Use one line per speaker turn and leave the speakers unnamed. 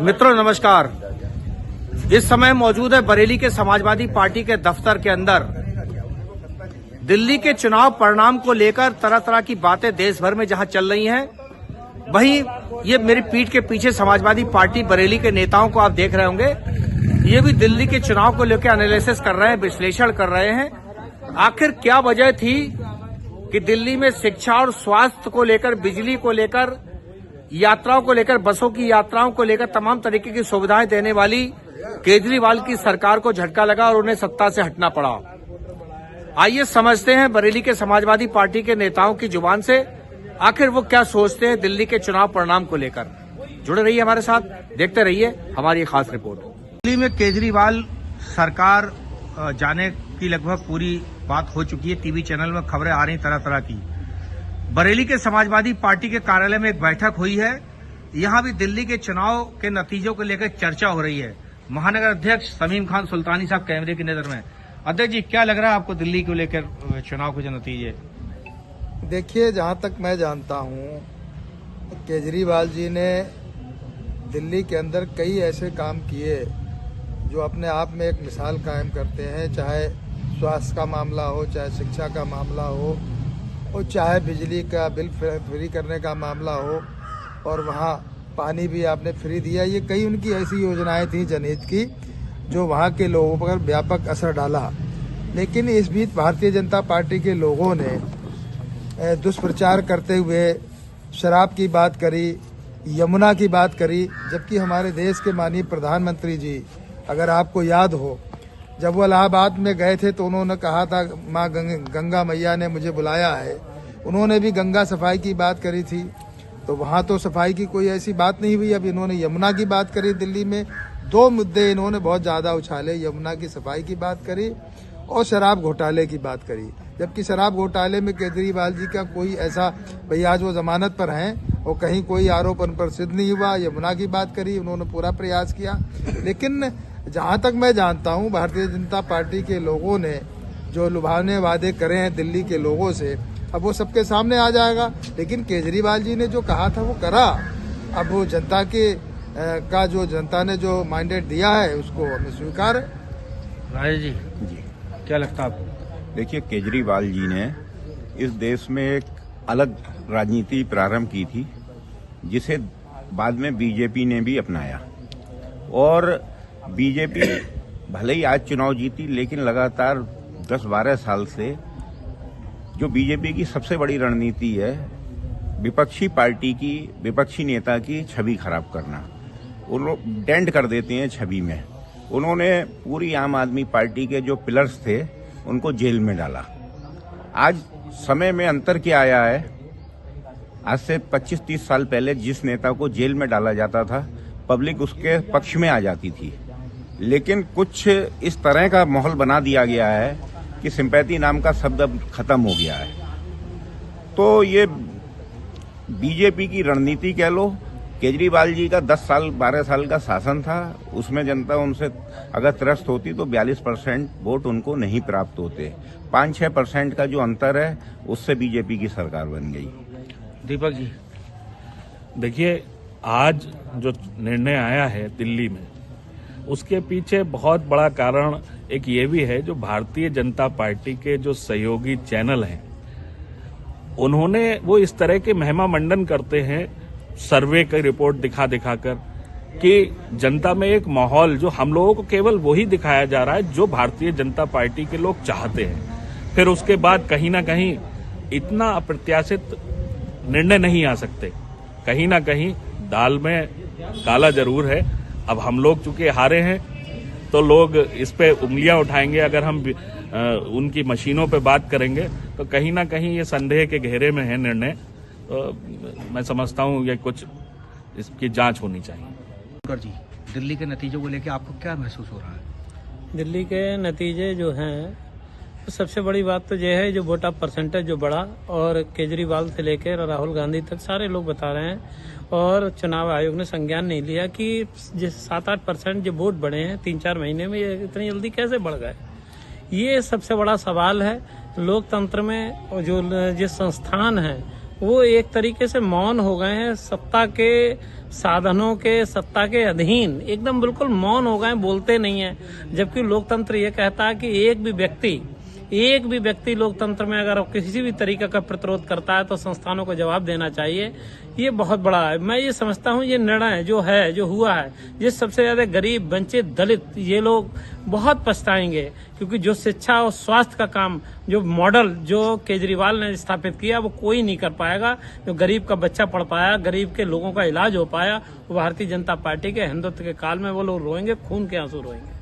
मित्रों नमस्कार। इस समय मौजूद है बरेली के समाजवादी पार्टी के दफ्तर के अंदर। दिल्ली के चुनाव परिणाम को लेकर तरह तरह की बातें देश भर में जहां चल रही हैं, वहीं ये मेरी पीठ के पीछे समाजवादी पार्टी बरेली के नेताओं को आप देख रहे होंगे, ये भी दिल्ली के चुनाव को लेकर एनालिसिस कर रहे हैं, विश्लेषण कर रहे हैं। आखिर क्या वजह थी कि दिल्ली में शिक्षा और स्वास्थ्य को लेकर, बिजली को लेकर, यात्राओं को लेकर, बसों की यात्राओं को लेकर तमाम तरीके की सुविधाएं देने वाली केजरीवाल की सरकार को झटका लगा और उन्हें सत्ता से हटना पड़ा। आइए समझते हैं बरेली के समाजवादी पार्टी के नेताओं की जुबान से आखिर वो क्या सोचते हैं दिल्ली के चुनाव परिणाम को लेकर। जुड़े रहिए हमारे साथ, देखते रहिए हमारी एक खास रिपोर्ट। दिल्ली में केजरीवाल सरकार जाने की लगभग पूरी बात हो चुकी है। टीवी चैनल में खबरें आ रही तरह तरह की। बरेली के समाजवादी पार्टी के कार्यालय में एक बैठक हुई है। यहां भी दिल्ली के चुनाव के नतीजों को लेकर चर्चा हो रही है। महानगर अध्यक्ष समीम खान सुल्तानी साहब कैमरे की नजर में। अध्यक्ष जी, क्या लग रहा है आपको दिल्ली को लेकर चुनाव के जो नतीजे?
देखिए, जहां तक मैं जानता हूं, केजरीवाल जी ने दिल्ली के अंदर कई ऐसे काम किए जो अपने आप में एक मिसाल कायम करते हैं। चाहे स्वास्थ्य का मामला हो, चाहे शिक्षा का मामला हो, और चाहे बिजली का बिल फ्री करने का मामला हो, और वहाँ पानी भी आपने फ्री दिया। ये कई उनकी ऐसी योजनाएं थी जनहित की जो वहाँ के लोगों पर व्यापक असर डाला। लेकिन इस बीच भारतीय जनता पार्टी के लोगों ने दुष्प्रचार करते हुए शराब की बात करी, यमुना की बात करी, जबकि हमारे देश के माननीय प्रधानमंत्री जी, अगर आपको याद हो, जब वो इलाहाबाद में गए थे तो उन्होंने कहा था माँ गंगा मैया ने मुझे बुलाया है। उन्होंने भी गंगा सफाई की बात करी थी, तो वहाँ तो सफाई की कोई ऐसी बात नहीं हुई। अब इन्होंने यमुना की बात करी। दिल्ली में दो मुद्दे इन्होंने बहुत ज़्यादा उछाले, यमुना की सफाई की बात करी और शराब घोटाले की बात करी। जबकि शराब घोटाले में केजरीवाल जी का कोई ऐसा, भैया आज वो जमानत पर हैं और कहीं कोई आरोप उन पर सिद्ध नहीं हुआ। यमुना की बात करी, उन्होंने पूरा प्रयास किया। लेकिन जहां तक मैं जानता हूं, भारतीय जनता पार्टी के लोगों ने जो लुभावने वादे करे हैं दिल्ली के लोगों से, अब वो सबके सामने आ जाएगा। लेकिन केजरीवाल जी ने जो कहा था वो करा। अब वो जनता के का जो जनता ने जो मैंडेट दिया है उसको हमें स्वीकार है।
राजेश जी, क्या लगता है आपको?
देखिए, केजरीवाल जी ने इस देश में एक अलग राजनीति प्रारंभ की थी, जिसे बाद में बीजेपी ने भी अपनाया। और बीजेपी भले ही आज चुनाव जीती, लेकिन लगातार 10-12 साल से जो बीजेपी की सबसे बड़ी रणनीति है, विपक्षी पार्टी की, विपक्षी नेता की छवि खराब करना। वो लोग डेंट कर देते हैं छवि में। उन्होंने पूरी आम आदमी पार्टी के जो पिलर्स थे उनको जेल में डाला। आज समय में अंतर क्या आया है? आज से 25-30 साल पहले जिस नेता को जेल में डाला जाता था, पब्लिक उसके पक्ष में आ जाती थी। लेकिन कुछ इस तरह का माहौल बना दिया गया है कि सिंपैथी नाम का शब्द अब खत्म हो गया है। तो ये बीजेपी की रणनीति कह लो। केजरीवाल जी का 10-12 साल का शासन था, उसमें जनता उनसे अगर त्रस्त होती तो 42% वोट उनको नहीं प्राप्त होते। 5-6% का जो अंतर है, उससे बीजेपी की सरकार बन गई।
दीपक जी,
देखिए, आज जो निर्णय आया है दिल्ली में, उसके पीछे बहुत बड़ा कारण एक ये भी है, जो भारतीय जनता पार्टी के जो सहयोगी चैनल हैं, उन्होंने वो इस तरह के महिमा मंडन करते हैं सर्वे की रिपोर्ट दिखा दिखाकर कि जनता में एक माहौल, जो हम लोगों को केवल वही दिखाया जा रहा है जो भारतीय जनता पार्टी के लोग चाहते हैं। फिर उसके बाद कहीं ना कहीं इतना अप्रत्याशित निर्णय नहीं आ सकते। कहीं ना कहीं दाल में काला जरूर है। अब हम लोग चूंकि हारे हैं तो लोग इस पे उंगलियां उठाएंगे। अगर हम उनकी मशीनों पे बात करेंगे तो कहीं ना कहीं ये संदेह के घेरे में है निर्णय। तो मैं समझता हूँ ये कुछ इसकी जांच होनी चाहिए।
जी, दिल्ली के नतीजों को लेकर आपको क्या महसूस हो रहा है?
दिल्ली के नतीजे जो हैं, तो सबसे बड़ी बात तो यह है जो वोट ऑफ परसेंटेज जो बढ़ा, और केजरीवाल से लेकर राहुल गांधी तक सारे लोग बता रहे हैं, और चुनाव आयोग ने संज्ञान नहीं लिया कि जिस 7-8% जो वोट बढ़े हैं 3-4 महीने में, ये इतनी जल्दी कैसे बढ़ गए। ये सबसे बड़ा सवाल है। लोकतंत्र में जो जिस संस्थान है वो एक तरीके से मौन हो गए हैं, सत्ता के साधनों के, सत्ता के अधीन एकदम बिल्कुल मौन हो गए हैं, बोलते नहीं है। जबकि लोकतंत्र ये कहता है कि एक भी व्यक्ति लोकतंत्र में अगर किसी भी तरीके का प्रतिरोध करता है तो संस्थानों को जवाब देना चाहिए। ये बहुत बड़ा है। मैं ये समझता हूँ ये निर्णय जो हुआ है, ये सबसे ज्यादा गरीब, वंचित, दलित ये लोग बहुत पछताएंगे, क्योंकि जो शिक्षा और स्वास्थ्य का काम, जो मॉडल जो केजरीवाल ने स्थापित किया, वो कोई नहीं कर पाएगा। जो गरीब का बच्चा पढ़ पाया, गरीब के लोगों का इलाज हो पाया, वो भारतीय जनता पार्टी के हिंदुत्व के काल में वो लोग रोएंगे, खून के आंसू रोएंगे।